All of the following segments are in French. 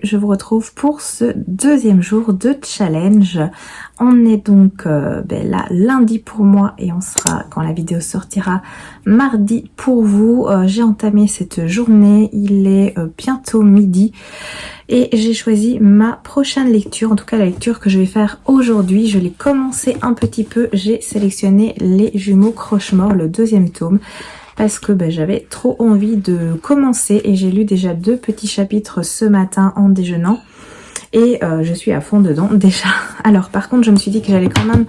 je vous retrouve pour ce deuxième jour de challenge. On est donc là lundi pour moi et on sera, quand la vidéo sortira, mardi pour vous. J'ai entamé cette journée, il est bientôt midi et j'ai choisi ma prochaine lecture, en tout cas la lecture que je vais faire aujourd'hui. Je l'ai commencé un petit peu, j'ai sélectionné Les Jumeaux Croche-Mort, le deuxième tome, parce que j'avais trop envie de commencer et j'ai lu déjà 2 petits chapitres ce matin en déjeunant et je suis à fond dedans déjà. Alors par contre je me suis dit que j'allais quand même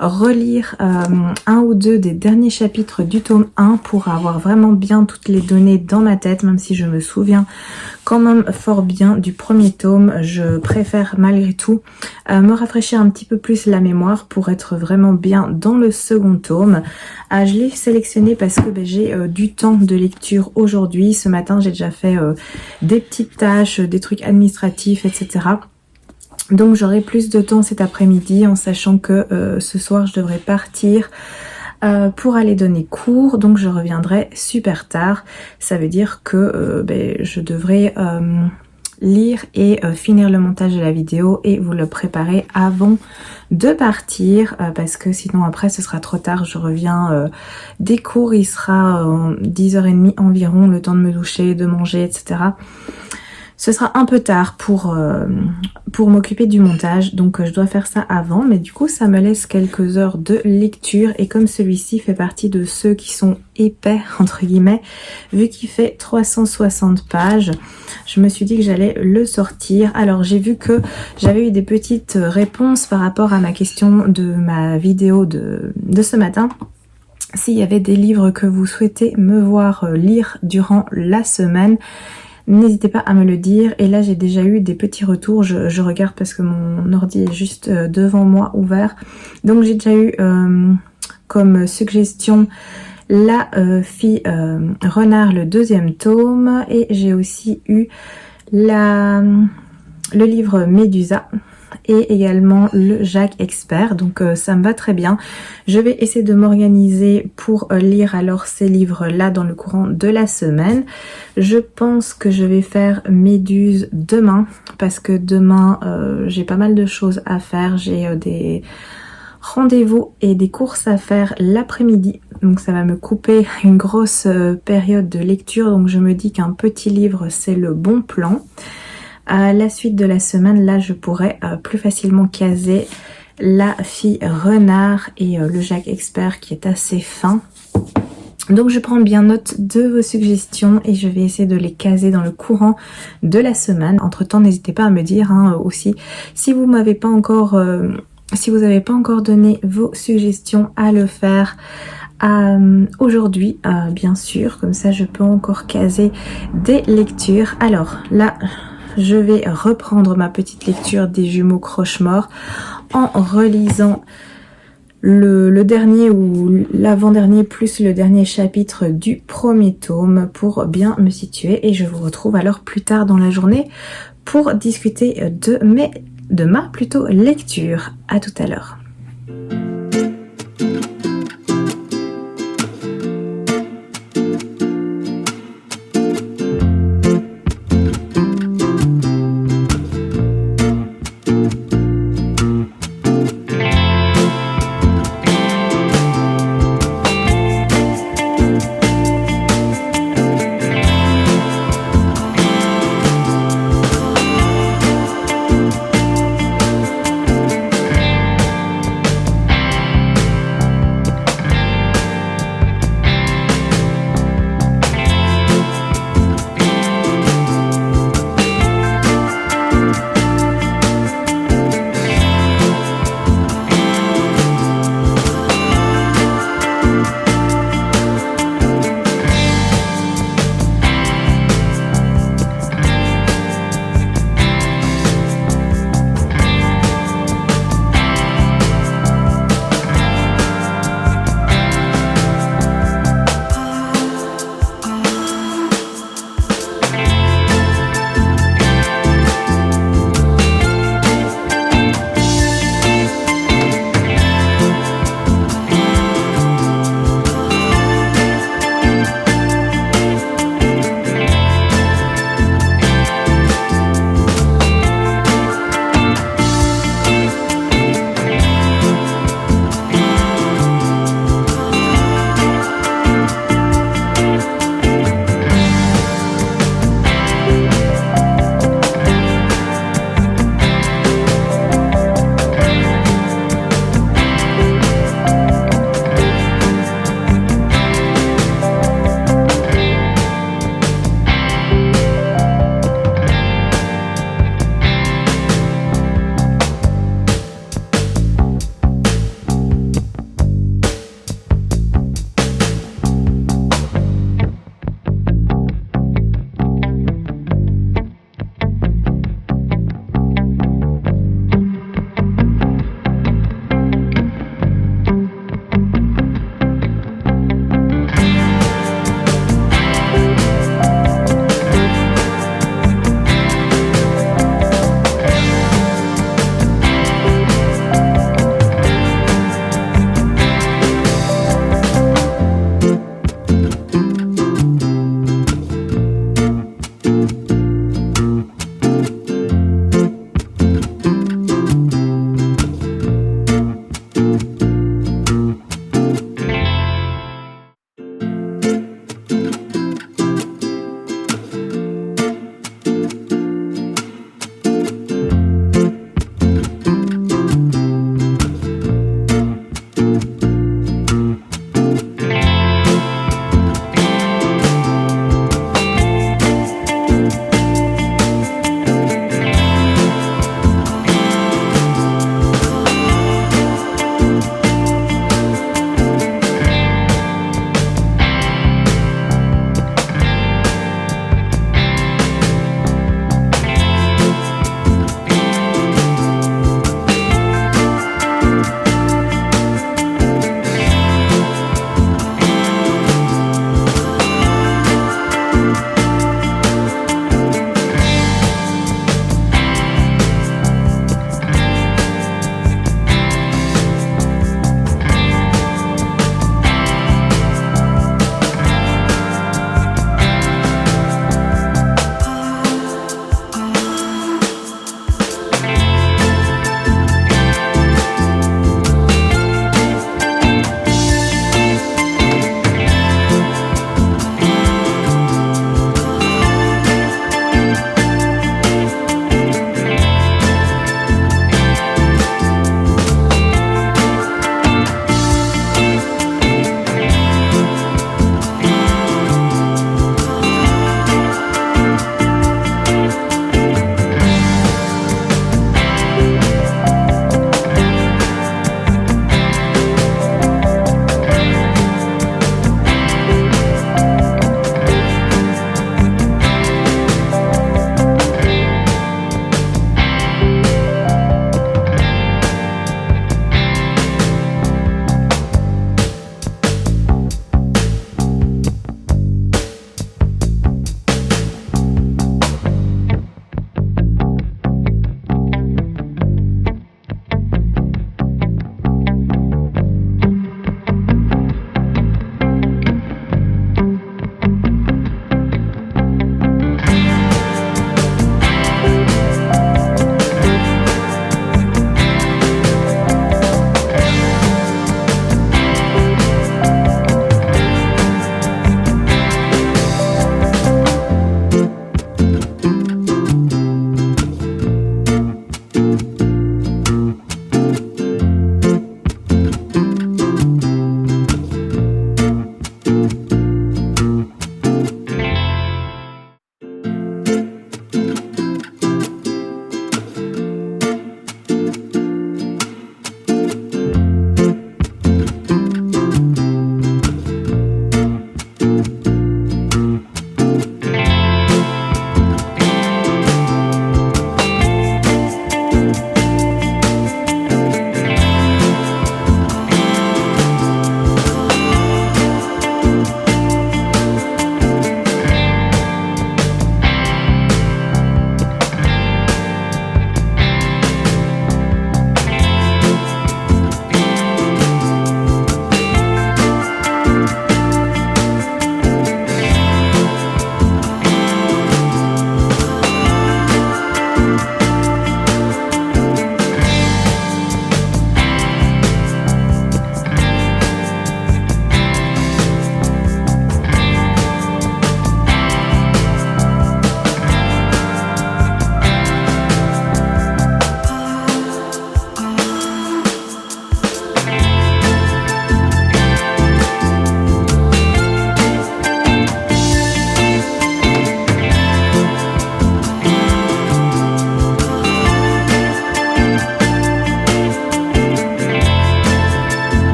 relire un ou deux des derniers chapitres du tome 1 pour avoir vraiment bien toutes les données dans ma tête, même si je me souviens quand même fort bien du premier tome. Je préfère malgré tout me rafraîchir un petit peu plus la mémoire pour être vraiment bien dans le second tome. Je l'ai sélectionné parce que j'ai du temps de lecture aujourd'hui. Ce matin j'ai déjà fait des petites tâches, des trucs administratifs, etc. Donc j'aurai plus de temps cet après-midi en sachant que ce soir je devrais partir pour aller donner cours, donc je reviendrai super tard. Ça veut dire que je devrais lire et finir le montage de la vidéo et vous le préparer avant de partir parce que sinon après ce sera trop tard. Je reviens des cours, il sera 10h30 environ, le temps de me doucher, de manger, etc. Ce sera un peu tard pour m'occuper du montage, donc je dois faire ça avant, mais du coup ça me laisse quelques heures de lecture et comme celui-ci fait partie de ceux qui sont épais entre guillemets, vu qu'il fait 360 pages, je me suis dit que j'allais le sortir. Alors j'ai vu que j'avais eu des petites réponses par rapport à ma question de ma vidéo de ce matin. S'il y avait des livres que vous souhaitez me voir lire durant la semaine, n'hésitez pas à me le dire. Et là j'ai déjà eu des petits retours, je regarde parce que mon ordi est juste devant moi ouvert. Donc j'ai déjà eu comme suggestion La fille renard, le deuxième tome, et j'ai aussi eu le livre Médusa et également le Jacques Expert, donc ça me va très bien. Je vais essayer de m'organiser pour lire alors ces livres là dans le courant de la semaine. Je pense que je vais faire Méduse demain parce que demain j'ai pas mal de choses à faire. J'ai des rendez-vous et des courses à faire l'après-midi, donc ça va me couper une grosse période de lecture, donc je me dis qu'un petit livre c'est le bon plan. À la suite de la semaine, là je pourrais plus facilement caser La fille renard et le Jacques Expert qui est assez fin. Donc je prends bien note de vos suggestions et je vais essayer de les caser dans le courant de la semaine. Entre temps n'hésitez pas à me dire aussi si vous m'avez pas encore si vous n'avez pas encore donné vos suggestions à le faire aujourd'hui bien sûr, comme ça je peux encore caser des lectures. Alors là je vais reprendre ma petite lecture des Jumeaux Croche-Mort en relisant le dernier ou l'avant-dernier plus le dernier chapitre du premier tome pour bien me situer, et je vous retrouve alors plus tard dans la journée pour discuter de ma lecture. À tout à l'heure.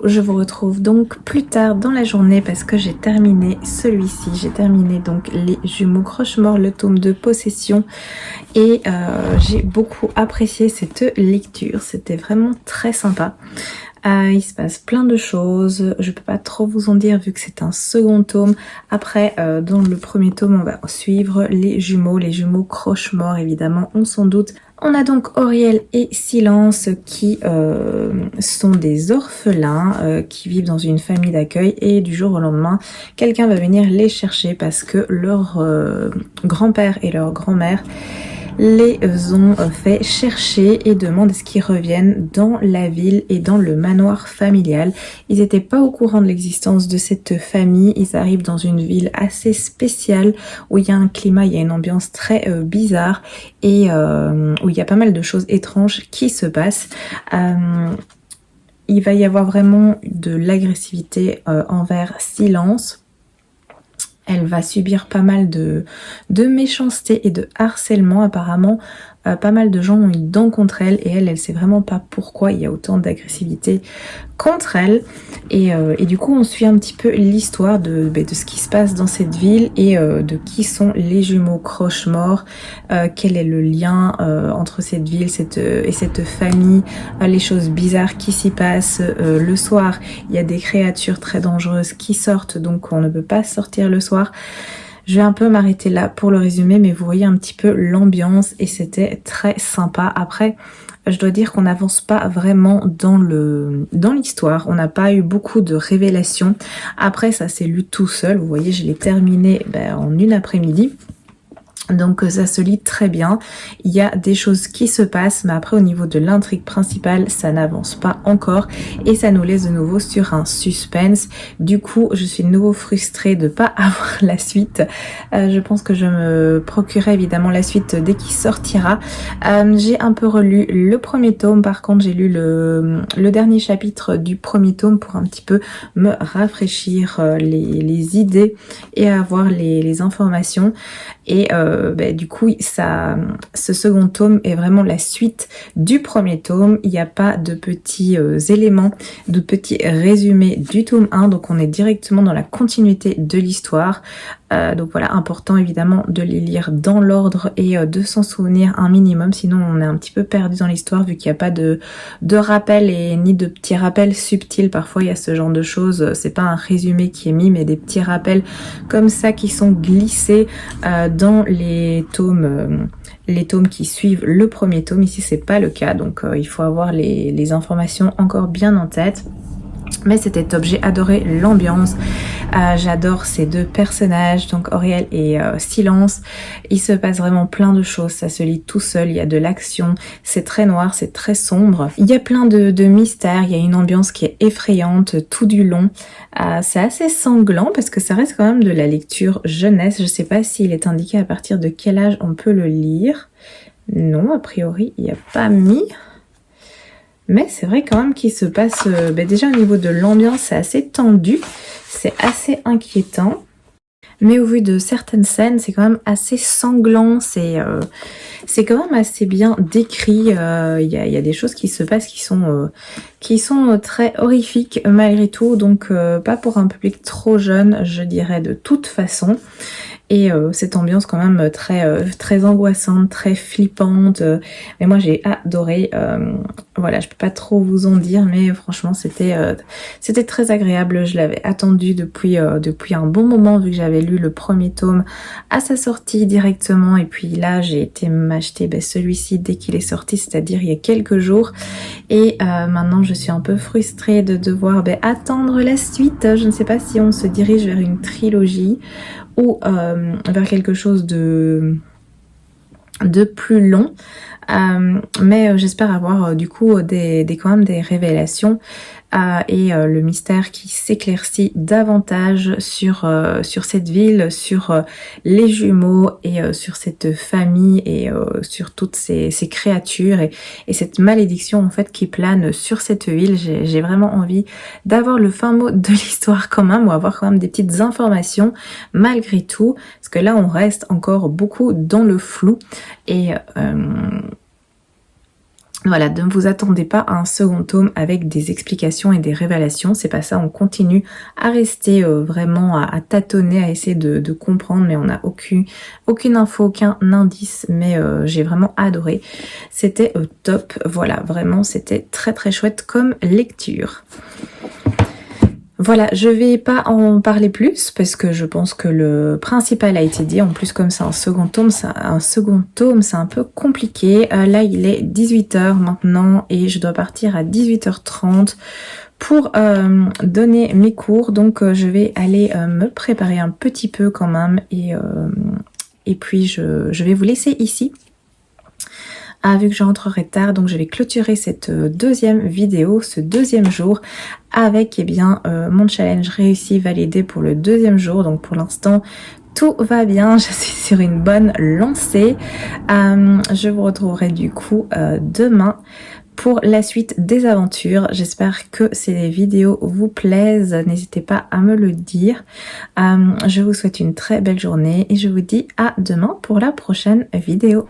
je vous retrouve donc plus tard dans la journée parce que j'ai terminé celui-ci. J'ai terminé donc les jumeaux Croche-Mort, le tome de Possession. Et j'ai beaucoup apprécié cette lecture. C'était vraiment très sympa. Il se passe plein de choses, je peux pas trop vous en dire vu que c'est un second tome. Après, dans le premier tome, on va suivre les jumeaux Croche-Mort évidemment, on s'en doute. On a donc Auriel et Silence qui sont des orphelins qui vivent dans une famille d'accueil et du jour au lendemain, quelqu'un va venir les chercher parce que leur grand-père et leur grand-mère les ont fait chercher et demandent à ce qu'ils reviennent dans la ville et dans le manoir familial. Ils n'étaient pas au courant de l'existence de cette famille. Ils arrivent dans une ville assez spéciale où il y a un climat, il y a une ambiance très bizarre et où il y a pas mal de choses étranges qui se passent. Il va y avoir vraiment de l'agressivité envers Silence. Elle va subir pas mal de méchanceté et de harcèlement. Apparemment, pas mal de gens ont une dent contre elle et elle sait vraiment pas pourquoi il y a autant d'agressivité contre elle. Et du coup, on suit un petit peu l'histoire de ce qui se passe dans cette ville et de qui sont les jumeaux Croche-Mort, quel est le lien entre cette ville et cette famille, les choses bizarres qui s'y passent. Le soir, il y a des créatures très dangereuses qui sortent, donc on ne peut pas sortir le soir. Je vais un peu m'arrêter là pour le résumé, mais vous voyez un petit peu l'ambiance et c'était très sympa. Après, je dois dire qu'on n'avance pas vraiment dans l'histoire. On n'a pas eu beaucoup de révélations. Après, ça s'est lu tout seul. Vous voyez, je l'ai terminé en une après-midi. Donc ça se lit très bien, il y a des choses qui se passent, mais après au niveau de l'intrigue principale, ça n'avance pas encore et ça nous laisse de nouveau sur un suspense. Du coup, je suis de nouveau frustrée de ne pas avoir la suite. Je pense que je me procurerai évidemment la suite dès qu'il sortira. J'ai un peu relu le premier tome, par contre j'ai lu le dernier chapitre du premier tome pour un petit peu me rafraîchir les idées et avoir les informations. Et du coup, ce second tome est vraiment la suite du premier tome. Il n'y a pas de petits éléments, de petits résumés du tome 1. Donc on est directement dans la continuité de l'histoire. Donc voilà, important évidemment de les lire dans l'ordre et de s'en souvenir un minimum. Sinon on est un petit peu perdu dans l'histoire vu qu'il n'y a pas de rappel et ni de petits rappels subtils. Parfois il y a ce genre de choses. C'est pas un résumé qui est mis mais des petits rappels comme ça qui sont glissés dans les tomes qui suivent le premier tome. Ici c'est pas le cas, donc il faut avoir les informations encore bien en tête. Mais c'était top, j'ai adoré l'ambiance, j'adore ces deux personnages, donc Auriel et Silence. Il se passe vraiment plein de choses, ça se lit tout seul, il y a de l'action, c'est très noir, c'est très sombre. Il y a plein de mystères, il y a une ambiance qui est effrayante tout du long. C'est assez sanglant parce que ça reste quand même de la lecture jeunesse. Je sais pas s'il est indiqué à partir de quel âge on peut le lire. Non, a priori, il n'y a pas mis. Mais c'est vrai quand même qu'il se passe... déjà au niveau de l'ambiance, c'est assez tendu. C'est assez inquiétant. Mais au vu de certaines scènes, c'est quand même assez sanglant. C'est quand même assez bien décrit. Il y a des choses qui se passent qui sont très horrifiques malgré tout. Donc pas pour un public trop jeune, je dirais de toute façon. Et cette ambiance quand même très angoissante, très flippante. Mais moi j'ai adoré. Voilà, je peux pas trop vous en dire, mais franchement c'était très agréable. Je l'avais attendu depuis un bon moment vu que j'avais lu le premier tome à sa sortie directement. Et puis là j'ai été m'acheter celui-ci dès qu'il est sorti, c'est-à-dire il y a quelques jours. Et maintenant je suis un peu frustrée de devoir attendre la suite. Je ne sais pas si on se dirige vers une trilogie ou vers quelque chose de plus long. Mais j'espère avoir du coup quand même des révélations et le mystère qui s'éclaircit davantage sur cette ville, sur les jumeaux et sur cette famille et sur toutes ces créatures et cette malédiction en fait qui plane sur cette ville. J'ai vraiment envie d'avoir le fin mot de l'histoire quand même, ou avoir quand même des petites informations malgré tout, parce que là on reste encore beaucoup dans le flou et Voilà, ne vous attendez pas à un second tome avec des explications et des révélations, c'est pas ça, on continue à rester vraiment à tâtonner, à essayer de comprendre, mais on n'a aucune info, aucun indice, mais j'ai vraiment adoré, c'était top, voilà, vraiment c'était très très chouette comme lecture. Voilà, je vais pas en parler plus parce que je pense que le principal a été dit. En plus, comme c'est un second tome, c'est un peu compliqué. Là, il est 18 h maintenant et je dois partir à 18 h 30 pour donner mes cours. Donc, je vais aller me préparer un petit peu quand même et puis je vais vous laisser ici. Ah, vu que je rentrerai tard, donc je vais clôturer cette deuxième vidéo, ce deuxième jour, avec mon challenge réussi, validé pour le deuxième jour. Donc pour l'instant, tout va bien, je suis sur une bonne lancée. Je vous retrouverai du coup demain pour la suite des aventures. J'espère que ces vidéos vous plaisent, n'hésitez pas à me le dire. Je vous souhaite une très belle journée et je vous dis à demain pour la prochaine vidéo.